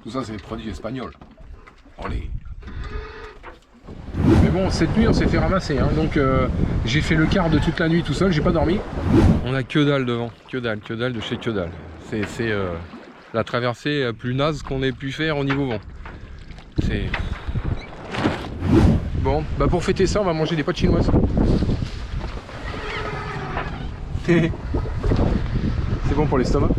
Tout ça, c'est des produits espagnols. Allez. Mais bon, cette nuit, on s'est fait ramasser. Hein. Donc, j'ai fait le quart de toute la nuit tout seul. J'ai pas dormi. On a que dalle devant. Que dalle de chez que dalle. C'est la traversée plus naze qu'on ait pu faire au niveau vent. C'est... Bon, bah pour fêter ça, on va manger des pâtes chinoises. C'est bon pour l'estomac.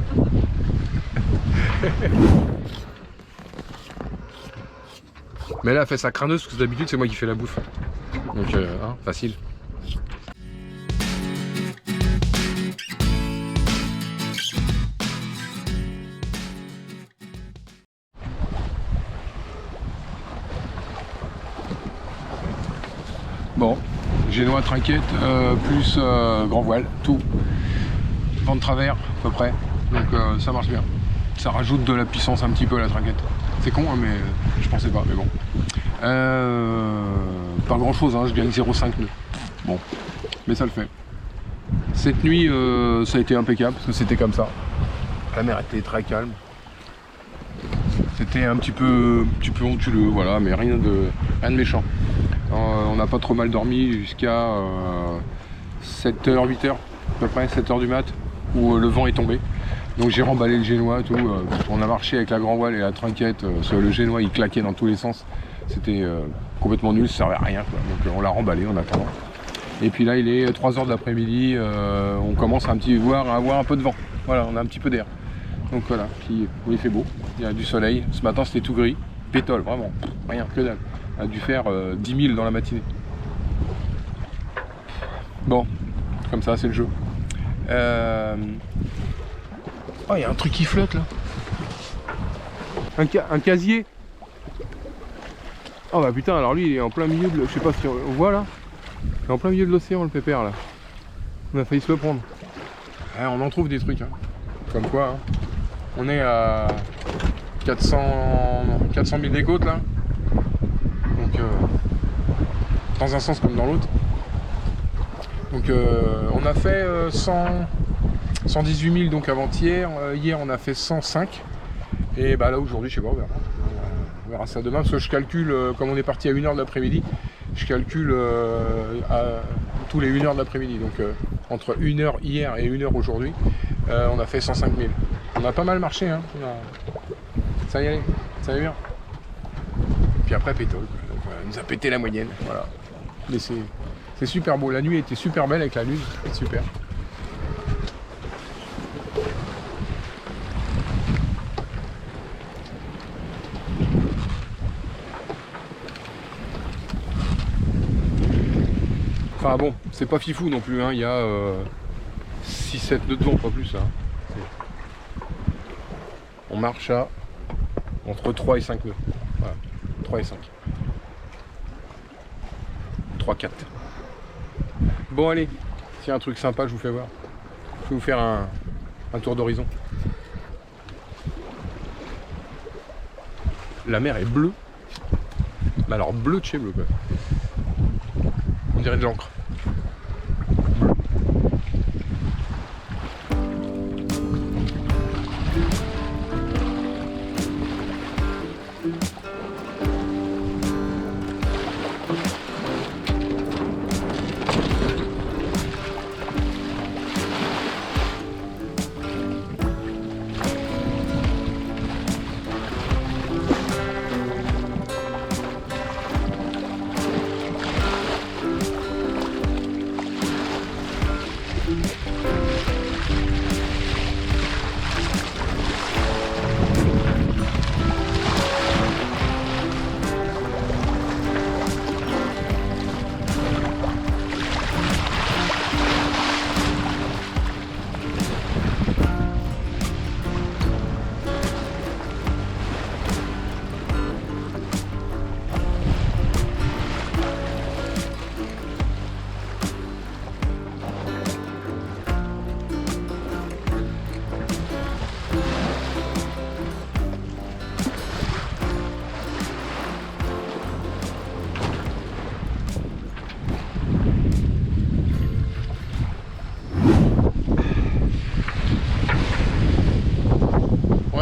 Mais là, elle fait sa crâneuse parce que d'habitude, c'est moi qui fais la bouffe. Donc, hein, facile. Bon, génois trinquette, plus grand voile, tout. Vent de travers, à peu près. Donc ça marche bien. Ça rajoute de la puissance un petit peu à la trinquette. C'est con, hein, mais je pensais pas, mais bon. Pas grand chose, hein, je gagne 0,5 nœuds. Bon, mais ça le fait. Cette nuit, ça a été impeccable, parce que c'était comme ça. La mer était très calme. C'était un petit peu onduleux, voilà, mais rien de méchant. On n'a pas trop mal dormi jusqu'à 7h, 8h, à peu près 7h du mat, où le vent est tombé. Donc j'ai remballé le génois, tout. On a marché avec la grand voile et la trinquette. Le génois il claquait dans tous les sens. C'était complètement nul, ça servait à rien, quoi. Donc on l'a remballé en attendant. Et puis là il est 3h de l'après-midi, on commence à avoir un peu de vent. Voilà, on a un petit peu d'air. Donc voilà, puis il fait beau, il y a du soleil. Ce matin c'était tout gris, pétole, vraiment, rien, que dalle. On a dû faire 10 000 dans la matinée. Bon, comme ça c'est le jeu. Oh, il y a un truc qui flotte là. Un casier. Oh bah putain, alors lui il est en plein milieu de... Je sais pas si on voit là. Il est en plein milieu de l'océan le pépère là. On a failli se le prendre. Ouais, on en trouve des trucs. Hein. Comme quoi. Hein. On est à 400 000 des côtes là. Donc dans un sens comme dans l'autre. Donc on a fait 118 000 donc avant-hier. Hier on a fait 105. Et bah là aujourd'hui je sais pas, on verra ça demain parce que je calcule, comme on est parti à 1h de l'après-midi, je calcule tous les 1h de l'après-midi. Donc entre 1h hier et 1h aujourd'hui, on a fait 105 000. On a pas mal marché, hein. Ça y est, ça va bien. Puis après pétole, donc on nous a pété la moyenne, voilà. Mais c'est super beau, la nuit était super belle avec la lune, c'est super. Enfin bon, c'est pas fifou non plus, hein. Il y a 6-7 nœuds de vent, pas plus. Hein. On marche à entre 3 et 5 nœuds. Voilà, 3 et 5. 3-4. Bon allez, s'il y a un truc sympa, je vous fais voir. Je vais vous faire un tour d'horizon. La mer est bleue. Mais alors bleu de chez bleu quoi. On dirait de l'encre.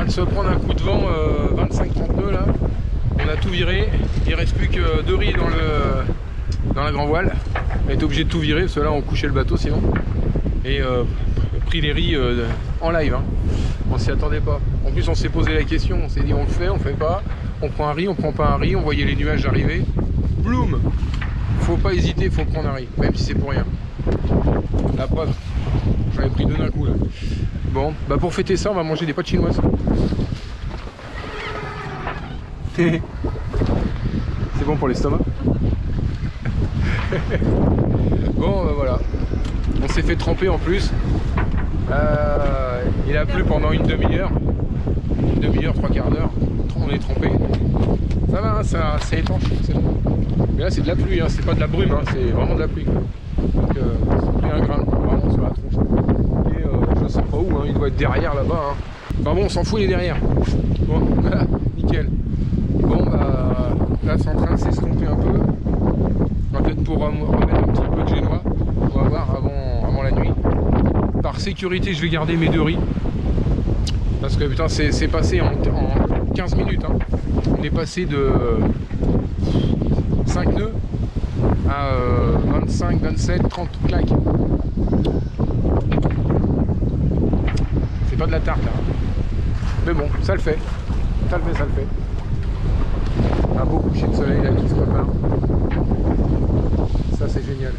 Se prendre un coup de vent 25 km/h. tout viré. Il reste plus que 2 riz dans la grand voile. On a été obligé de tout virer, parce que là on couchait le bateau sinon. Et pris les riz en live. Hein. On s'y attendait pas. En plus on s'est posé la question, on s'est dit on le fait pas. On prend un riz, on prend pas un riz, on voyait les nuages arriver. Bloom. Faut pas hésiter, faut prendre un riz, même si c'est pour rien. La preuve. J'en ai pris 2 d'un coup là. Bon, bah pour fêter ça, on va manger des pâtes chinoises. C'est bon pour l'estomac. Bon, bah voilà. On s'est fait tremper en plus. Il a plu pendant une demi-heure. Une demi-heure, 3/4 d'heure. On est trempé. Ça va, hein, c'est étanche. C'est bon. Mais là, c'est de la pluie, hein, c'est pas de la brume, hein, c'est vraiment de la pluie. Donc, c'est pris un grain, vraiment sur la tronche. Et je sais pas où, hein, il doit être derrière là-bas. Hein. Enfin bon, on s'en fout, il est derrière. Bon, voilà, nickel. Bon, bah là, c'est en train de s'estomper un peu. On va peut-être pour remettre un petit peu de génois. On va voir avant la nuit. Par sécurité, je vais garder mes 2 riz. Parce que putain, c'est passé en 15 minutes. Hein. On est passé de 5 nœuds à 25, 27, 30 claques. C'est pas de la tarte là. Mais bon, ça le fait. Ça le fait. Un beau coucher de soleil là qui se prépare. Ça c'est génial.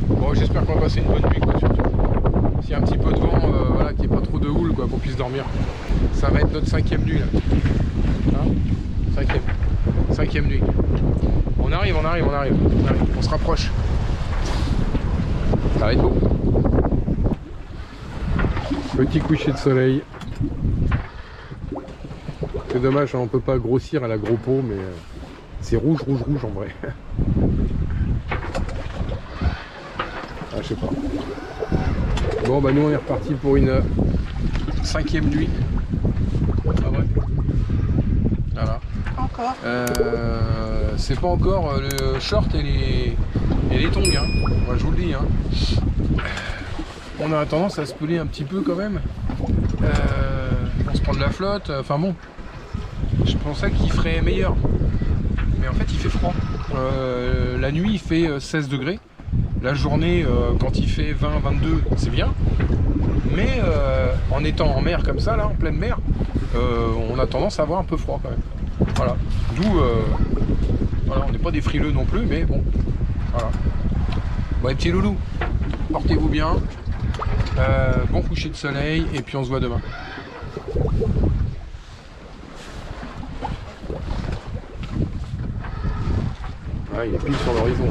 Bon, j'espère qu'on va passer une bonne nuit quoi surtout. S'il y a un petit peu de vent, voilà, qu'il n'y ait pas trop de houle quoi, qu'on puisse dormir. Ça va être notre 5e nuit là. Hein, 5e nuit. On arrive. On se rapproche. Ça va être beau. Petit coucher de soleil. C'est dommage, hein, on peut pas grossir à la gros pot, mais c'est rouge en vrai. Ah, je sais pas. Bon, bah nous on est reparti pour une 5e nuit. Ah ouais. Voilà. Encore. C'est pas encore le short et les tongs, hein. Moi je vous le dis. Hein. On a tendance à se peler un petit peu quand même. On se prend de la flotte. Enfin bon, je pensais qu'il ferait meilleur. Mais en fait il fait froid. La nuit il fait 16 degrés. La journée quand il fait 20, 22 c'est bien. Mais en étant en mer comme ça, là, en pleine mer, on a tendance à avoir un peu froid quand même. Voilà. D'où, voilà, on n'est pas des frileux non plus, mais bon, voilà. Bon, les petits loulous, portez-vous bien. Bon coucher de soleil, et puis on se voit demain. Ah, il est pile sur l'horizon.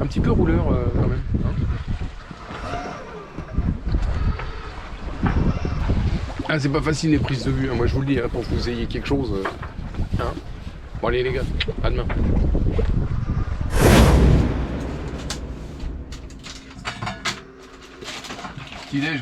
Un petit peu rouleur quand même. Hein. Ah, c'est pas facile les prises de vue, hein. Moi je vous le dis, hein, pour que vous ayez quelque chose. Hein. Bon allez les gars, à demain. Petit déj.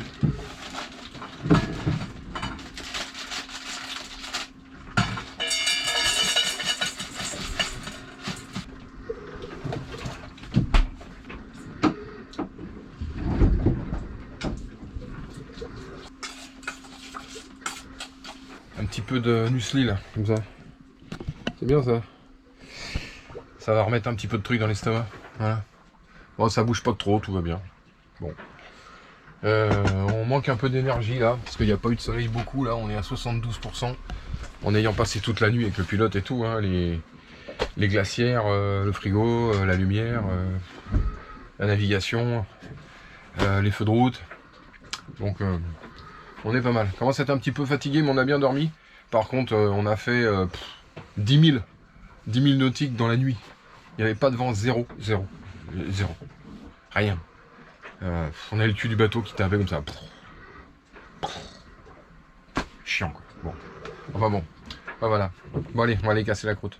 Un petit peu de muesli là, comme ça. C'est bien ça. Ça va remettre un petit peu de truc dans l'estomac. Voilà. Bon, ça bouge pas trop, tout va bien. Bon. On manque un peu d'énergie là, parce qu'il n'y a pas eu de soleil beaucoup là, on est à 72%. En ayant passé toute la nuit avec le pilote et tout, hein, les glacières, le frigo, la lumière, la navigation, les feux de route. Donc on est pas mal. Commence à être un petit peu fatigué, mais on a bien dormi. Par contre, on a fait 10 000 nautiques dans la nuit. Il n'y avait pas de vent, zéro. Rien. On a le cul du bateau qui tapait comme ça. Chiant quoi. Bon. Enfin bon. Ben voilà. Bon allez, on va aller casser la croûte.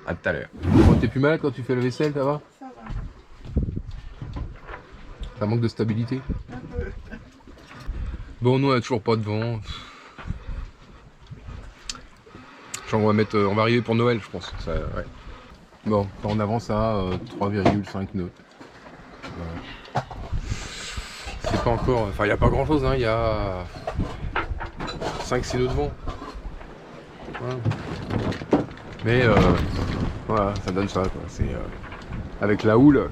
À tout à l'heure. Bon, t'es plus malade quand tu fais la vaisselle, ça va? Ça va. Ça manque de stabilité? Un peu. Bon, nous on a toujours pas de vent. Genre on va arriver pour Noël, je pense. Ça, ouais. Bon, on avance à 3,5 nœuds. C'est pas encore... Enfin, il n'y a pas grand-chose, hein. Il y a 5-6 nœuds de vent. Voilà. Mais voilà, ça donne ça, quoi. C'est, avec la houle,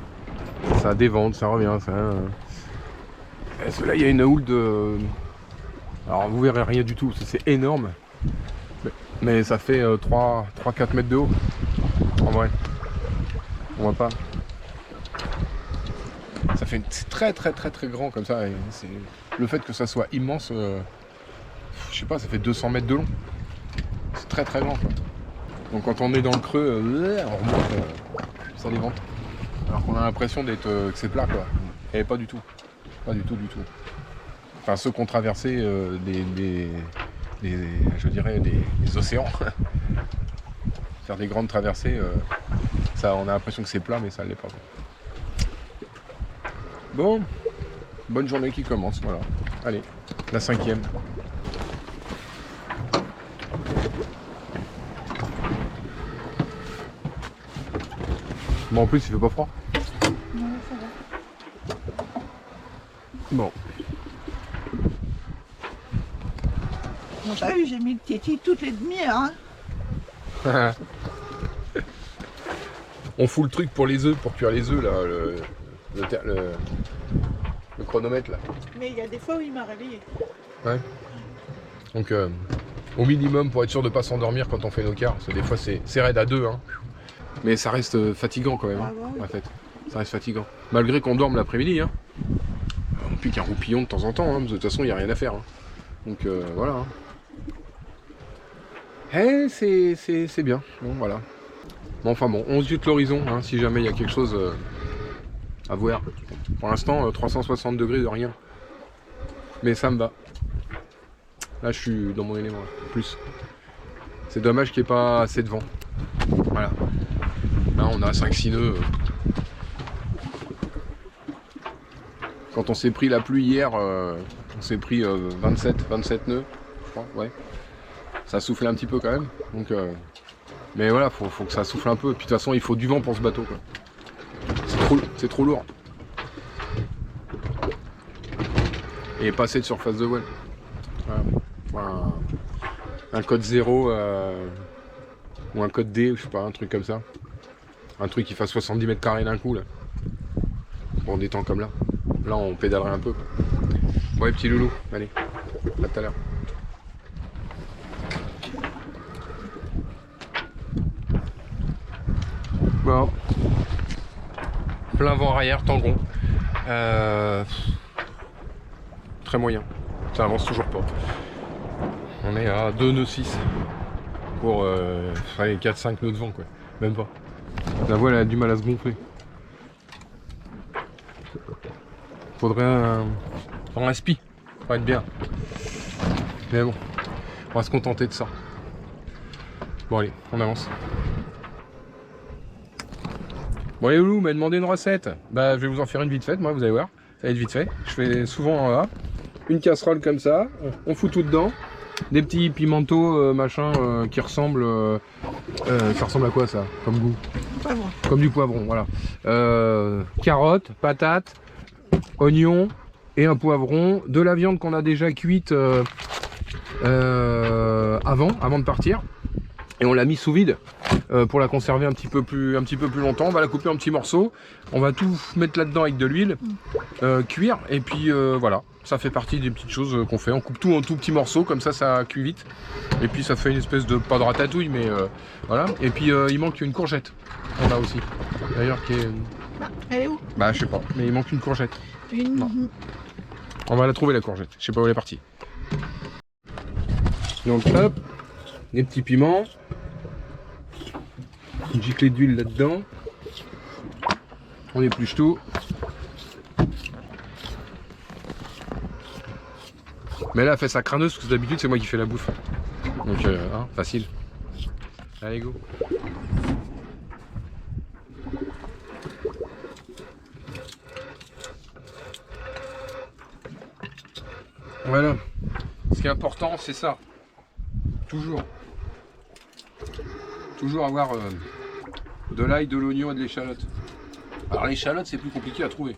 ça dévente, ça revient. Ça, parce que là, il y a une houle de... Alors, vous verrez rien du tout, c'est énorme. Mais ça fait 3-4 mètres de haut. En vrai. On voit pas. Ça fait très grand comme ça. Et le fait que ça soit immense, je sais pas, ça fait 200 mètres de long. C'est très grand, quoi. Donc quand on est dans le creux, on remonte, ça dévente. Alors qu'on a l'impression d'être que c'est plat, quoi. Et pas du tout. Pas du tout. Enfin, ceux qui ont traversé je dirais des océans. Faire des grandes traversées, ça, on a l'impression que c'est plat, mais ça ne l'est pas, quoi. Bon, bonne journée qui commence, voilà. Allez, la 5e. Bon, en plus, il fait pas froid. Non, ça va. Bon. Bon, t'as vu, j'ai mis le téti toutes les demi-heures. Hein. On fout le truc pour les œufs, pour cuire les œufs, là, le chronomètre, là. Mais il y a des fois où il m'a réveillé. Ouais. Donc, au minimum, pour être sûr de ne pas s'endormir quand on fait nos quarts, parce que des fois, c'est raide à 2, hein. Mais ça reste fatigant quand même, hein, en fait. Ça reste fatigant. Malgré qu'on dorme l'après-midi, hein. On pique un roupillon de temps en temps, hein, de toute façon, il n'y a rien à faire. Hein. Donc, voilà. Hein. Eh, c'est bien. Bon, voilà. Bon, enfin bon, on se jette l'horizon, hein, si jamais il y a quelque chose à voir. Pour l'instant, 360 degrés de rien. Mais ça me va. Là, je suis dans mon élément, en plus. C'est dommage qu'il n'y ait pas assez de vent. Voilà. Là, on a 5-6 nœuds. Quand on s'est pris la pluie hier, on s'est pris 27 nœuds, je crois, ouais. Ça a soufflé un petit peu quand même. Donc, mais voilà, faut que ça souffle un peu. Et puis de toute façon, il faut du vent pour ce bateau, quoi. C'est trop lourd. Et pas assez de surface de voile. Voilà. Un code 0 ou un code D, je sais pas, un truc comme ça. Un truc qui fasse 70 mètres carrés d'un coup, là. Pour des temps comme là. Là, on pédalerait un peu, quoi. Ouais, petit loulou, allez, à tout à l'heure. Bon. Plein vent arrière, tangon. Très moyen. Ça avance toujours pas. On est à 2 nœuds 6 pour 4-5 nœuds de vent, quoi. Même pas. La voile a du mal à se gonfler. Faudrait un spi pour être bien. Mais bon, on va se contenter de ça. Bon allez, on avance. Bon les loulous, m'a demandé une recette. Bah je vais vous en faire une vite faite, moi vous allez voir. Ça va être vite fait. Je fais souvent là, une casserole comme ça, on fout tout dedans. Des petits pimentos machin qui ressemblent... ça ressemble à quoi ça, comme goût? Poivron. Comme du poivron, voilà. Carottes, patates, oignons et un poivron. De la viande qu'on a déjà cuite avant de partir. Et on l'a mis sous vide pour la conserver un petit peu plus longtemps. On va la couper en petits morceaux. On va tout mettre là-dedans avec de l'huile, cuire. Et puis voilà, ça fait partie des petites choses qu'on fait. On coupe tout en tout petits morceaux, comme ça cuit vite. Et puis ça fait une espèce de, pas de ratatouille, mais voilà. Et puis il manque une courgette. On a aussi. D'ailleurs qui est... Elle est où? Bah je sais pas, mais il manque une courgette. Non. On va la trouver la courgette. Je sais pas où elle est partie. Donc hop, des petits piments. Une giclée d'huile là-dedans. On épluche tout. Mais là, elle fait sa crâneuse parce que d'habitude, c'est moi qui fais la bouffe. Donc, hein, facile. Allez, go. Voilà. Ce qui est important, c'est ça. Toujours avoir de l'ail, de l'oignon et de l'échalote. Alors l'échalote, c'est plus compliqué à trouver.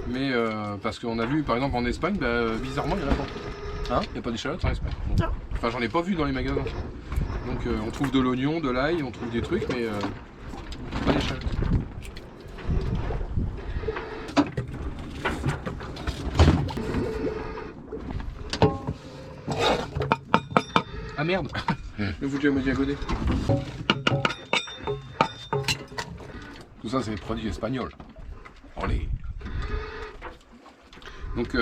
Mais parce qu'on a vu par exemple en Espagne, bizarrement il y en a pas. Hein? Il n'y a pas d'échalotes en Espagne. Bon. Non. Enfin j'en ai pas vu dans les magasins. Donc on trouve de l'oignon, de l'ail, on trouve des trucs, mais pas d'échalotes. Ah merde! Le foutu à moitié à côté. Tout ça c'est des produits espagnols. Allez. Donc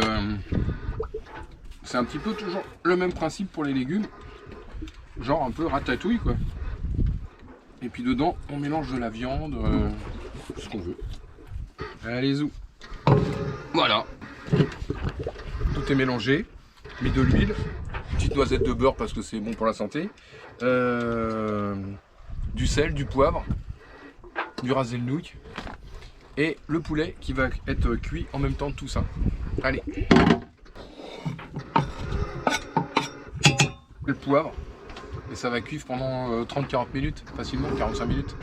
c'est un petit peu toujours le même principe pour les légumes. Genre un peu ratatouille quoi. Et puis dedans on mélange de la viande, ce qu'on veut. Allez zou. Voilà. Tout est mélangé. Mis de l'huile. Petite noisette de beurre parce que c'est bon pour la santé. Du sel, du poivre, du raselnouk. Et le poulet qui va être cuit en même temps de tout ça. Allez. Le poivre. Et ça va cuire pendant 30-40 minutes, facilement, 45 minutes.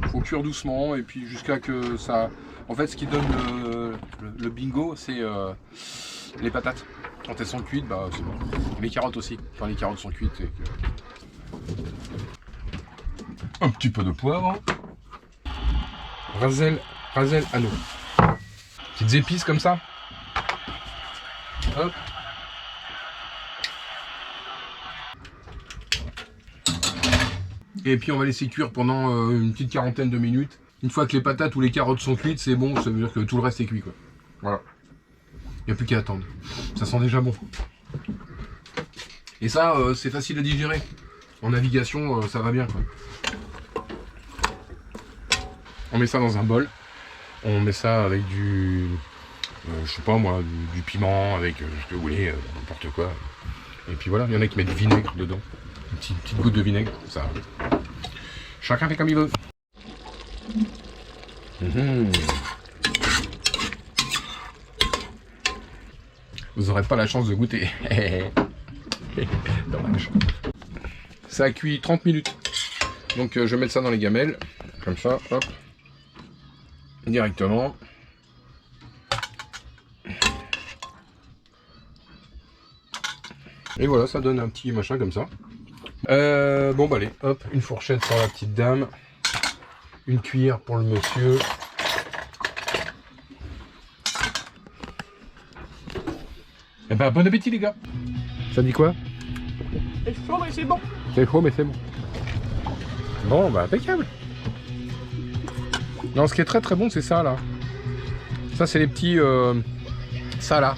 Il faut cuire doucement et puis jusqu'à que ça... En fait, ce qui donne le bingo, c'est les patates. Quand elles sont cuites, c'est bon. Les carottes aussi. Quand les carottes sont cuites. Un petit peu de poivre. Rasel anneau. Petites épices comme ça. Hop. Et puis on va laisser cuire pendant une petite quarantaine de minutes. Une fois que les patates ou les carottes sont cuites, c'est bon, ça veut dire que tout le reste est cuit quoi. Voilà. Il n'y a plus qu'à attendre. Ça sent déjà bon. Et ça, c'est facile à digérer. En navigation, ça va bien quoi. On met ça dans un bol. On met ça avec du... je sais pas moi, du piment, avec ce que vous voulez, n'importe quoi. Et puis voilà, il y en a qui mettent du vinaigre dedans. Une petite goutte de vinaigre, ça. Chacun fait comme il veut. Vous n'aurez pas la chance de goûter. Dommage. Ça a cuit 30 minutes. Donc je vais mettre ça dans les gamelles. Comme ça, hop. Directement. Et voilà, ça donne un petit machin comme ça. Bon bah allez, hop, une fourchette pour la petite dame. Une cuillère pour le monsieur. Et ben bon appétit les gars. Ça dit quoi? C'est chaud mais c'est bon. C'est chaud mais c'est bon. Bon bah impeccable. Non, ce qui est très très bon c'est ça là. Ça c'est les petits... ça là.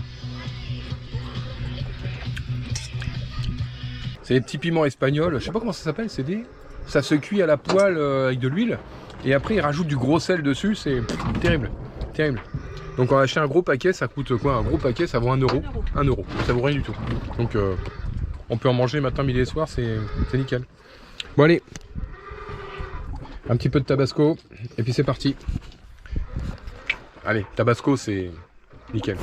C'est les petits piments espagnols. Je sais pas comment ça s'appelle, c'est des... Ça se cuit à la poêle avec de l'huile. Et après ils rajoutent du gros sel dessus. C'est terrible. Terrible. Donc on a acheté un gros paquet, ça coûte quoi? Un gros paquet ça vaut 1 euro. 1 euro. Ça vaut rien du tout. Donc on peut en manger matin, midi et soir, c'est nickel. Bon allez. Un petit peu de tabasco. Et puis c'est parti. Allez, tabasco c'est nickel.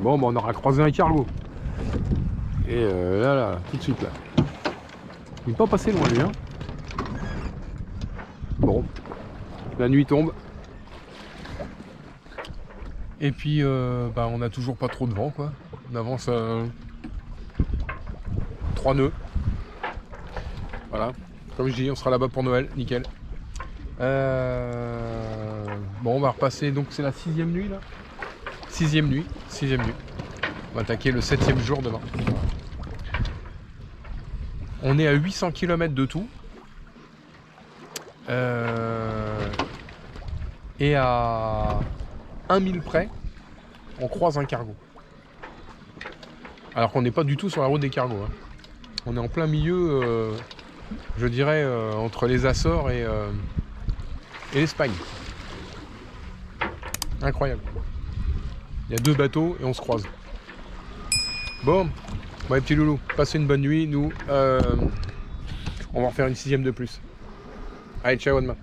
Bon bah on aura croisé un cargo. Et là, tout de suite là. Il n'est pas passé loin lui hein. Bon. La nuit tombe. Et puis on n'a toujours pas trop de vent quoi. On avance à 3 nœuds. Voilà. Comme je dis, on sera là-bas pour Noël, nickel. Bon, on va repasser, donc c'est la 6e nuit là. 6e nuit. On va attaquer le 7e jour demain. On est à 800 km de tout. Et à 1000 près, on croise un cargo. Alors qu'on n'est pas du tout sur la route des cargos. Hein. On est en plein milieu, je dirais, entre les Açores et l'Espagne. Incroyable. Il y a 2 bateaux et on se croise. Bon, les petits loulous, passez une bonne nuit. Nous, on va en faire une 6e de plus. Allez, ciao, à demain.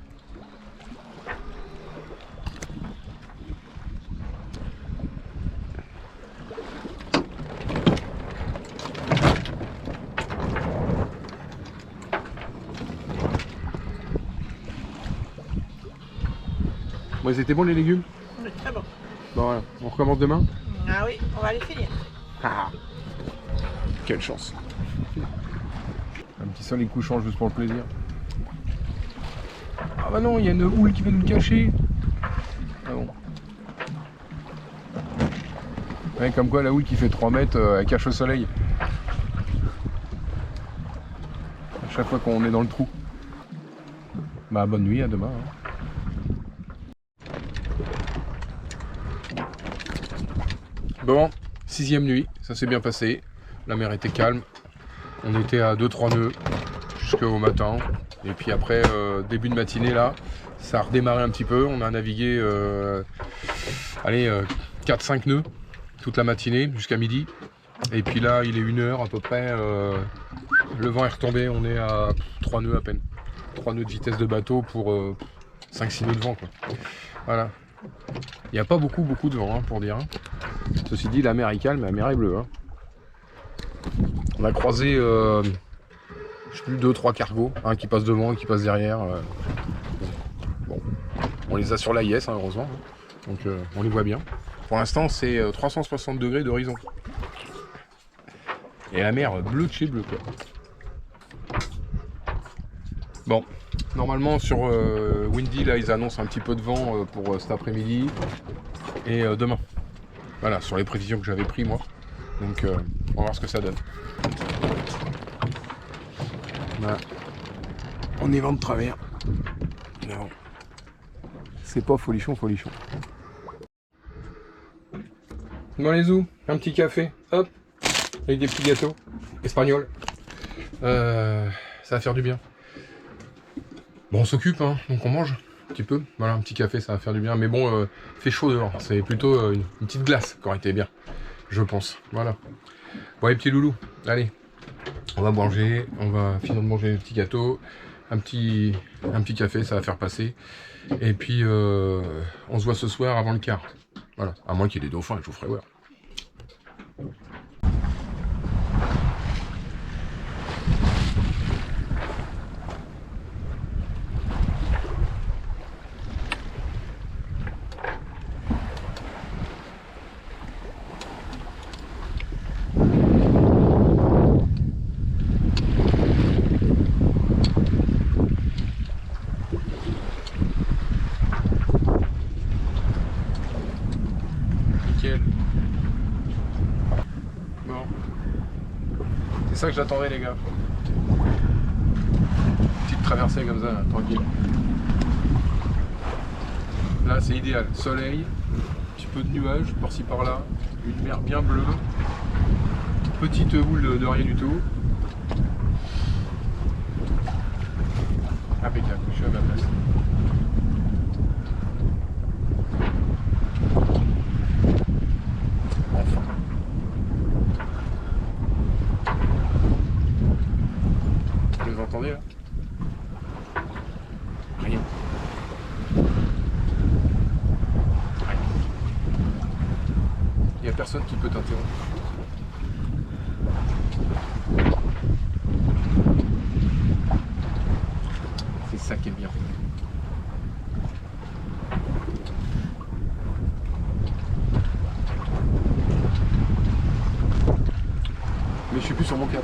Bon, ils étaient bons les légumes? Bon voilà, on recommence demain? Ah oui, on va les finir. Ah, quelle chance. Un petit soleil couchant juste pour le plaisir. Ah bah non, il y a une houle qui va nous le cacher. Ah bon. Ouais, comme quoi la houle qui fait 3 mètres, elle cache le soleil. À chaque fois qu'on est dans le trou. Bah bonne nuit, à demain. Bon, 6e nuit, ça s'est bien passé. La mer était calme. On était à 2-3 nœuds jusqu'au matin. Et puis après, début de matinée là, ça a redémarré un petit peu. On a navigué 4-5 nœuds toute la matinée jusqu'à midi. Et puis là, il est 1h à peu près. Le vent est retombé, on est à 3 nœuds à peine. 3 nœuds de vitesse de bateau pour 5-6 nœuds de vent, quoi. Voilà. Il n'y a pas beaucoup de vent, hein, pour dire. Ceci dit, la mer est calme, la mer est bleue. Hein. On a croisé, je sais plus, 2-3 cargos, un qui passe devant, un qui passe derrière. Bon, on les a sur l'AIS, hein, heureusement. Hein. Donc on les voit bien. Pour l'instant, c'est 360 degrés d'horizon. Et la mer bleue de chez bleu, quoi. Bon, normalement sur Windy, là, ils annoncent un petit peu de vent pour cet après-midi et demain. Voilà, sur les prévisions que j'avais pris moi. Donc, on va voir ce que ça donne. Voilà. On est vent de travers. Non. C'est pas folichon. Bon les zoos, un petit café, hop, avec des petits gâteaux espagnols. Ça va faire du bien. Bon, on s'occupe, hein, donc on mange un petit peu. Voilà, un petit café, ça va faire du bien. Mais bon, il fait chaud dehors. C'est plutôt une petite glace qui aurait été bien, je pense. Voilà. Bon, les petits loulous, allez, on va manger. On va finir de manger des petits gâteaux. Un petit café, ça va faire passer. Et puis, on se voit ce soir avant le quart. Voilà, à moins qu'il y ait des dauphins, je vous ferai voir. Bon. C'est ça que j'attendais les gars. Petite traversée comme ça, là, tranquille. Là c'est idéal. Soleil, un petit peu de nuages par-ci par-là, une mer bien bleue, petite houle de rien du tout. Impeccable, je suis à ma place. Enfin. Vous entendez là? Rien. Il n'y a personne qui peut t'interrompre. C'est ça qui est bien. Mais je suis plus sur mon cap.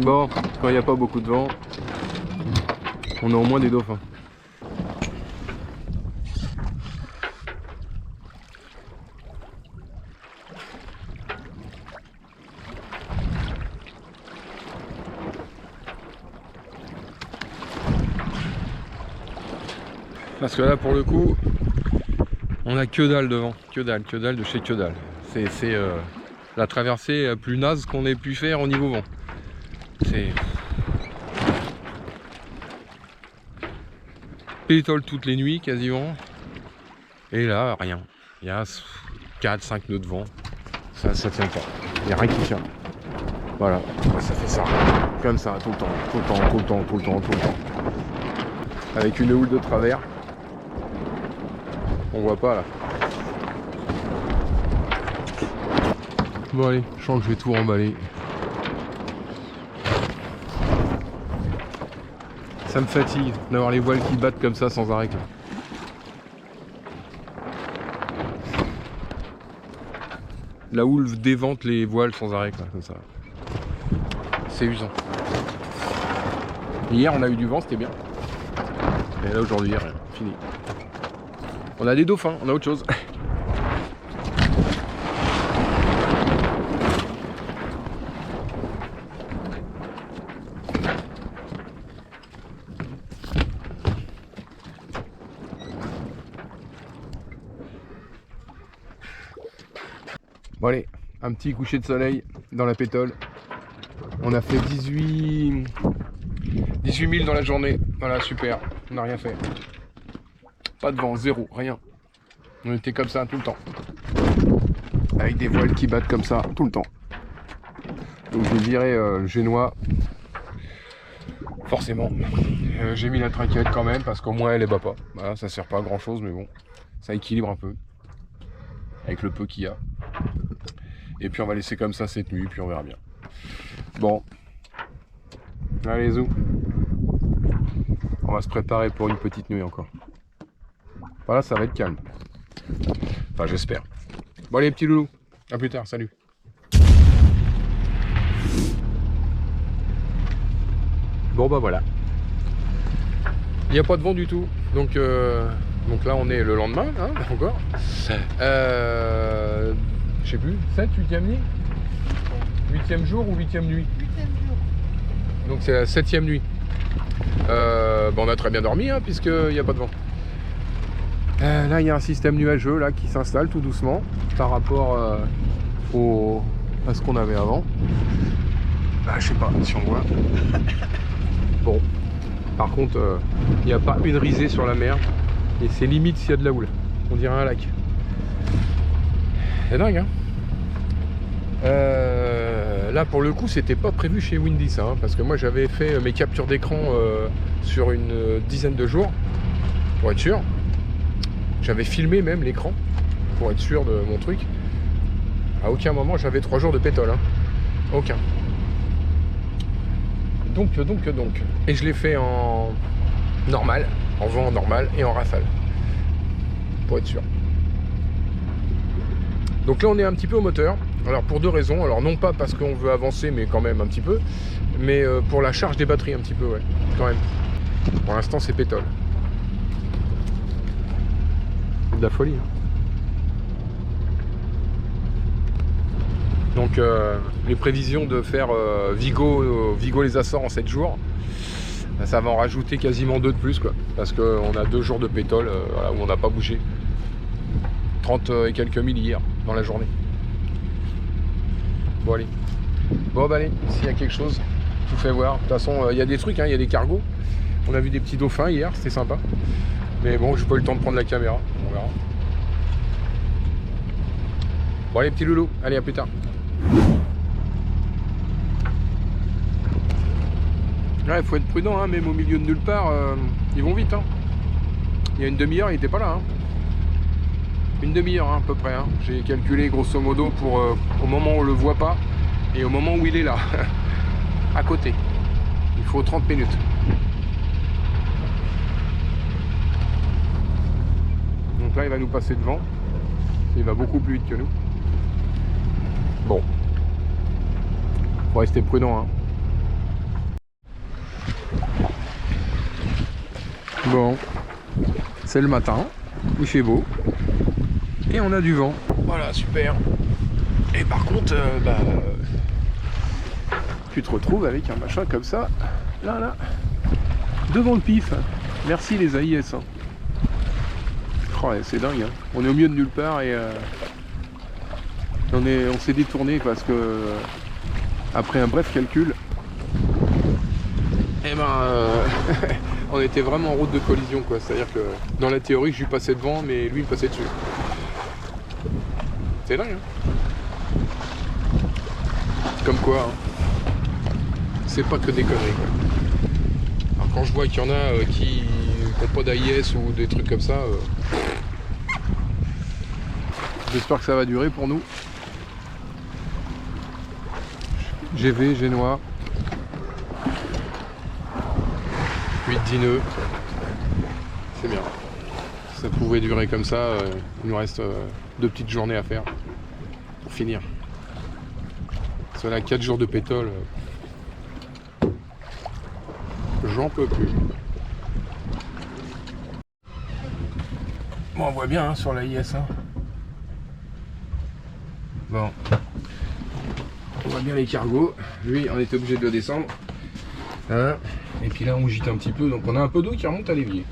Bon, quand il n'y a pas beaucoup de vent, on a au moins des dauphins. Parce que là pour le coup, on a que dalle devant, que dalle de chez que dalle. C'est la traversée la plus naze qu'on ait pu faire au niveau vent. C'est pétole toutes les nuits quasiment. Et là, rien. Il y a 4-5 nœuds de vent. Ça tient pas. Il n'y a rien qui tient. Voilà, ça fait ça. Comme ça, tout le temps. Avec une houle de travers. On voit pas là. Bon allez, je sens que je vais tout remballer. Ça me fatigue d'avoir les voiles qui battent comme ça sans arrêt. La houle dévente les voiles sans arrêt, quoi, comme ça. C'est usant. Hier on a eu du vent, c'était bien. Et là aujourd'hui, rien, fini. On a des dauphins, on a autre chose. Bon allez, un petit coucher de soleil dans la pétole. On a fait 18 000 dans la journée. Voilà, super. On n'a rien fait. Pas de vent, zéro, rien. On était comme ça tout le temps. Avec des voiles qui battent comme ça tout le temps. Donc j'ai viré le génois. Forcément. J'ai mis la trinquette quand même parce qu'au moins elle ne bat pas. Voilà, ça sert pas à grand chose, mais bon, ça équilibre un peu. Avec le peu qu'il y a. Et puis on va laisser comme ça cette nuit, puis on verra bien. Bon. Allez, zou. On va se préparer pour une petite nuit encore. Voilà, ça va être calme. Enfin, j'espère. Bon, allez, petits loulous. À plus tard, salut. Bon, bah voilà. Il n'y a pas de vent du tout. Donc là, on est le lendemain, hein, encore. Je sais plus, 7, 8e nuit 8e jour ou 8e nuit 8e jour. Donc c'est la 7e nuit. On a très bien dormi, hein, puisqu'il n'y a pas de vent. Là, il y a un système nuageux là, qui s'installe tout doucement par rapport à ce qu'on avait avant. Je sais pas si on voit. Bon. Par contre, il n'y a pas une risée sur la mer. Et c'est limite s'il y a de la houle. On dirait un lac. C'est dingue, hein. Là pour le coup c'était pas prévu chez Windy ça, hein, parce que moi j'avais fait mes captures d'écran sur une dizaine de jours pour être sûr. J'avais filmé même l'écran pour être sûr de mon truc. À aucun moment j'avais 3 jours de pétole, hein. Aucun. Donc. Et je l'ai fait en normal, en vent normal et en rafale. Pour être sûr. Donc là on est un petit peu au moteur. Alors pour 2 raisons, alors non pas parce qu'on veut avancer mais quand même un petit peu, mais pour la charge des batteries un petit peu, ouais, quand même. Pour l'instant c'est pétole. C'est de la folie, hein. Donc les prévisions de faire Vigo les Açores en 7 jours, ça va en rajouter quasiment 2 de plus, quoi, parce qu'on a 2 jours de pétole voilà, où on n'a pas bougé. 30 et quelques milles hier dans la journée. Bon allez. Bon bah allez, s'il y a quelque chose, je vous fais voir. De toute façon, il y a des trucs, hein, il y a des cargos. On a vu des petits dauphins hier, c'était sympa. Mais bon, j'ai pas eu le temps de prendre la caméra. On verra. Bon allez, petits loulous, allez, à plus tard. Ouais, il faut être prudent, hein, même au milieu de nulle part, ils vont vite. Hein. Il y a une demi-heure, il était pas là. Hein. Une demi-heure hein, à peu près, hein. J'ai calculé grosso modo pour au moment où on le voit pas et au moment où il est là, à côté. Il faut 30 minutes. Donc là il va nous passer devant. Il va beaucoup plus vite que nous. Bon. Faut rester prudent. Hein. Bon. C'est le matin. Il fait beau. Et on a du vent. Voilà, super. Et par contre, tu te retrouves avec un machin comme ça, là, devant le pif. Merci les AIS. Oh, ouais, c'est dingue, hein. On est au milieu de nulle part et on s'est détourné parce que après un bref calcul, et on était vraiment en route de collision, quoi. C'est-à-dire que dans la théorie, je lui passais devant, mais lui il me passait dessus. C'est dingue, hein. Comme quoi, hein. C'est pas que des conneries, quoi. Alors quand je vois qu'il y en a qui n'ont pas d'AIS ou des trucs comme ça, j'espère que ça va durer pour nous. GV, Génois. 8-10 nœuds. C'est bien. Ça pouvait durer comme ça. Il nous reste 2 petites journées à faire pour finir. Cela 4 jours de pétole. J'en peux plus. Bon, on voit bien hein, sur la IS. Hein. Bon. On voit bien les cargos. Lui, on était obligé de le descendre. Hein. Et puis là, on gîte un petit peu. Donc, on a un peu d'eau qui remonte à l'évier.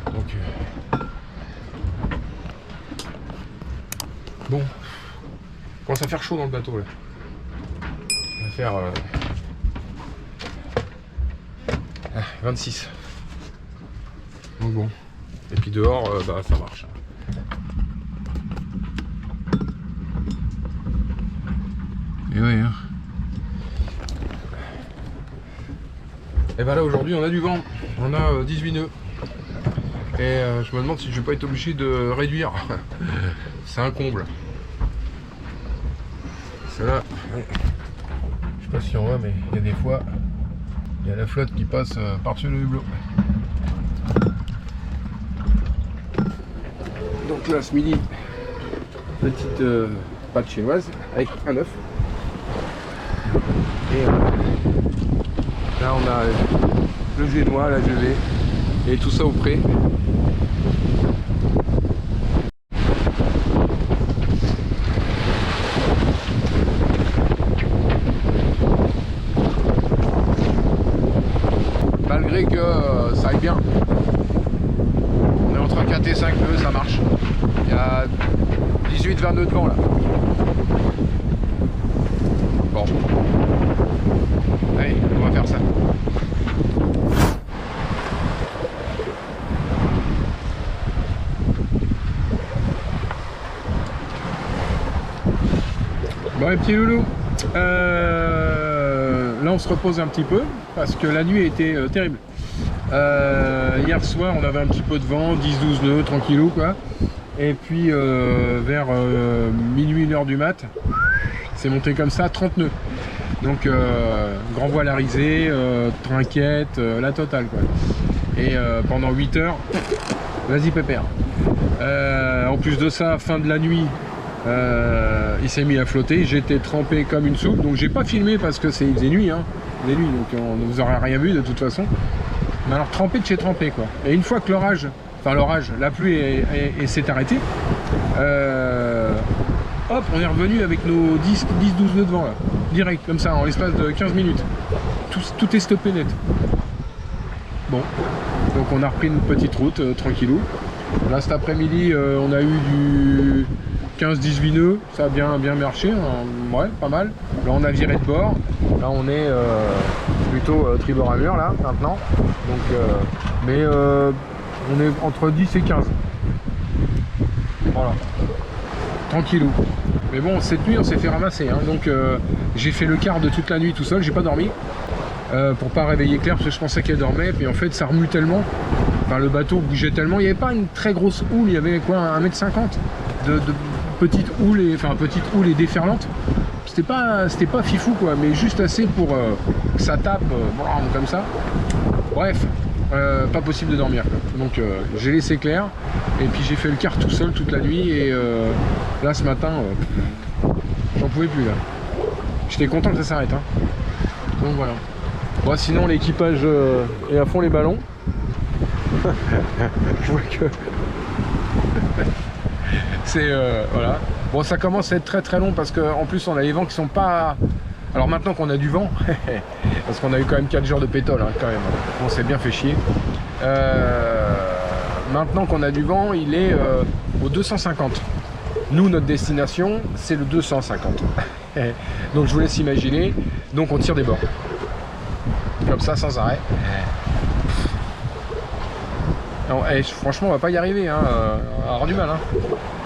Donc, bon. On commence à faire chaud dans le bateau là. On va faire 26. Donc bon. Et puis dehors, bah ça marche. Et ouais, hein. Et bah là aujourd'hui on a du vent. On a 18 nœuds. Et je me demande si je vais pas être obligé de réduire. C'est un comble. Celle-là, je sais pas si on voit, mais il y a des fois, il y a la flotte qui passe par-dessus le hublot. Donc là, ce midi, petite pâte chinoise avec un œuf. Et là, on a le génois, la gelée, et tout ça au pré. Malgré que ça aille bien. On est entre 4 et 5 nœuds, ça marche. Il y a 18-20 nœuds de vent là. Bon. Allez, on va faire ça. Bon les petits loulous. Là on se repose un petit peu parce que la nuit a été terrible. Hier soir on avait un petit peu de vent, 10-12 nœuds, tranquillou quoi. Et puis vers minuit, 1h du mat, c'est monté comme ça, 30 nœuds. Donc grand voile à riser, trinquette, la totale quoi. Et pendant 8 heures, vas-y pépère. En plus de ça, fin de la nuit, il s'est mis à flotter, j'étais trempé comme une soupe, donc j'ai pas filmé parce que il faisait nuit, hein, des nuits, donc on ne vous aurait rien vu de toute façon. Mais alors trempé de chez trempé quoi. Et une fois que la pluie s'est arrêtée, hop, on est revenu avec nos 10-12 nœuds de vent là, direct, comme ça, en l'espace de 15 minutes. Tout est stoppé net. Bon, donc on a repris une petite route, tranquillou. Là cet après-midi, on a eu du 15-18 nœuds, ça a bien marché, hein, ouais, pas mal. Là on a viré de bord, là on est plutôt tribord à mur là maintenant, donc mais on est entre 10 et 15. Voilà, tranquillou. Mais bon, cette nuit on s'est fait ramasser, hein, donc j'ai fait le quart de toute la nuit tout seul, j'ai pas dormi pour pas réveiller Claire parce que je pensais qu'elle dormait, puis en fait ça remue tellement, enfin le bateau bougeait tellement, il n'y avait pas une très grosse houle, il y avait quoi, 1,50 m de petite houle et déferlante. C'était pas fifou quoi, mais juste assez pour que ça tape comme ça. Bref, pas possible de dormir quoi. Donc j'ai laissé Claire et puis j'ai fait le quart tout seul toute la nuit et là ce matin j'en pouvais plus là. J'étais content que ça s'arrête, hein. Donc voilà. Bon, sinon l'équipage est à fond les ballons. Je vois que c'est voilà. Bon, ça commence à être très très long parce qu'en plus on a les vents qui sont pas. Alors maintenant qu'on a du vent, parce qu'on a eu quand même 4 jours de pétole hein, quand même. On s'est bien fait chier. maintenant qu'on a du vent, il est au 250. Nous, notre destination, c'est le 250. Donc je vous laisse imaginer. Donc on tire des bords. Comme ça, sans arrêt. Non, franchement, on va pas y arriver. Hein. On va avoir du mal. Hein.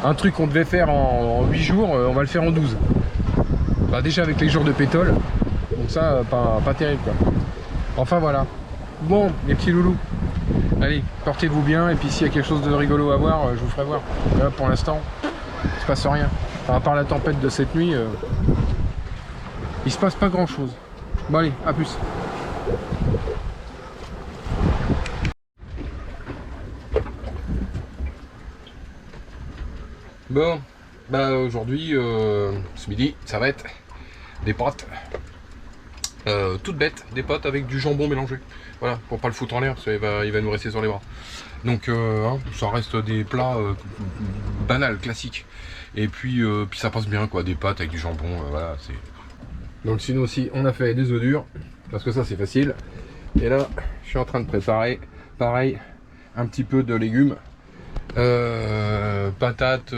Un truc qu'on devait faire en 8 jours, on va le faire en 12. Bah, déjà avec les jours de pétole. Donc ça, pas terrible quoi. Enfin voilà. Bon, les petits loulous. Allez, portez-vous bien. Et puis s'il y a quelque chose de rigolo à voir, je vous ferai voir. Là, pour l'instant, il se passe rien. Enfin, à part la tempête de cette nuit, il se passe pas grand chose. Bon allez, à plus. Bon, bah aujourd'hui, ce midi, ça va être des pâtes. Toutes bêtes, des pâtes avec du jambon mélangé. Voilà, pour pas le foutre en l'air, parce qu'il va nous rester sur les bras. Donc hein, ça reste des plats banals, classiques. Et puis ça passe bien quoi, des pâtes avec du jambon, voilà, c'est. Donc sinon aussi on a fait des œufs durs, parce que ça c'est facile. Et là, je suis en train de préparer, pareil, un petit peu de légumes. Patates,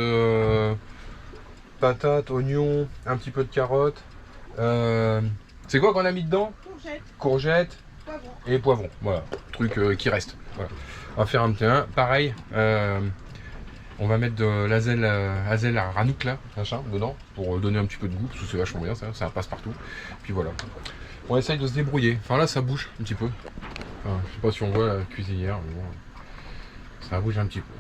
oignons, un petit peu de carottes. C'est quoi qu'on a mis dedans? Courgettes et poivrons. Voilà, truc qui reste. Voilà. On va faire un petit pareil. On va mettre de l'azelle à ranouk là, machin, dedans, pour donner un petit peu de goût, parce que c'est vachement bien, ça passe partout. Puis voilà. On essaye de se débrouiller. Enfin là, ça bouge un petit peu. Enfin, je sais pas si on voit la cuisinière, mais bon, ça bouge un petit peu.